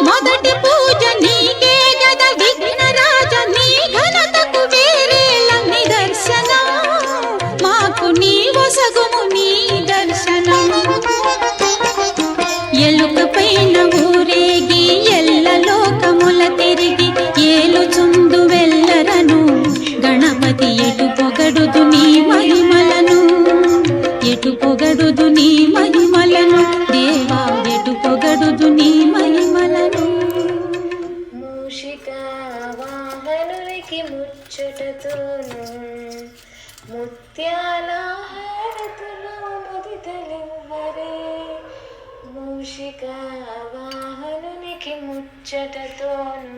మొదటి పూజ నీకే గద విఘ్నరాజ నీ ఘనతకు వేరేల నిదర్శనం మాకు నీ వసగుము నీ దర్శనం ఎలుక పైన ఊరేగి ఎల్ల లోకముల తిరిగి ఏలుచుందు వెల్లరను గణపతి ఎటు పొగడుదు నీ మహిమలను ఎటు పొగడుదు నీ మహిమలను దేవా ఎటు పొగడుదు నీ మహిమలను మూషికా వాహనునికి ముచ్చటతోను ముత్యాల హారతులు ముదితలివ్వరే మూషికా వాహనునికి ముచ్చటతోను